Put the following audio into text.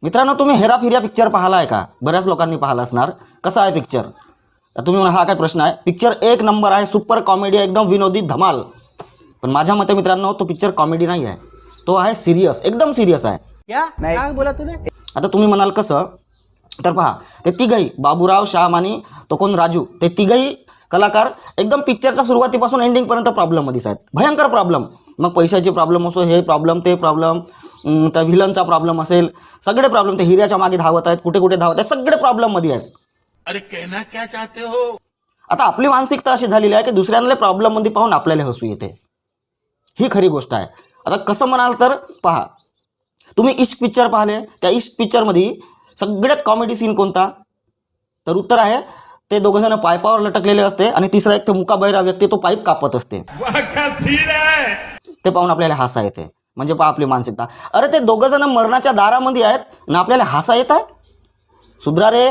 मित्रांनो, तुम्ही हेराफेरिया पिक्चर पाहिला आहे का? बऱ्याच लोकांनी पाहिला असणार. कसा आहे पिक्चर? तुम्ही म्हणा हा काय प्रश्न आहे. पिक्चर एक नंबर आहे, सुपर कॉमेडी आहे, एकदम विनोदी धमाल. पण माझ्या मते मित्रांनो, तो पिक्चर कॉमेडी नाही आहे, तो आहे सिरियस, एकदम सिरियस आहे. काय बोला तुने? आता तुम्ही म्हणाल कसं, तर पहा, ते तिघही बाबूराव, श्याम आणि तो कोण राजू, ते तिघही कलाकार एकदम पिक्चरच्या सुरुवातीपासून एंडिंगपर्यंत प्रॉब्लेममध्येच आहेत. भयंकर प्रॉब्लेम. मग पैशाची प्रॉब्लेम असो, हे प्रॉब्लेम ते प्रॉब्लेम, त्या व्हिलनचा प्रॉब्लेम असेल, सगळे प्रॉब्लेम. ते हिऱ्याच्या मागे धावत आहेत, कुठे कुठे धावत आहेत, सगळे प्रॉब्लेममध्ये आहेत. अरे कहना क्या चाहते हो? आता आपली मानसिकता अशी झालेली आहे की दुसऱ्यांना प्रॉब्लेममध्ये पाहून आपल्याला हसू येते. ही खरी गोष्ट आहे. आता कसं म्हणाल तर पहा, तुम्ही इश्क पिक्चर पाहिले, त्या इश्क पिक्चरमध्ये सगळ्यात कॉमेडी सीन कोणता? तर उत्तर आहे ते दोघं जण पाईपावर लटकलेले असते आणि तिसरा एक ते मुकाबैरा व्यक्ती तो पाईप कापत असते. वाह क्या सीन है! ते पाहून आपल्याला हसा येते. म्हणजे पहा आपली मानसिकता. अरे ते दोघं जण मरणाच्या दारामध्ये आहेत ना, आपल्याला हसा येत आहे. सुधरा रे.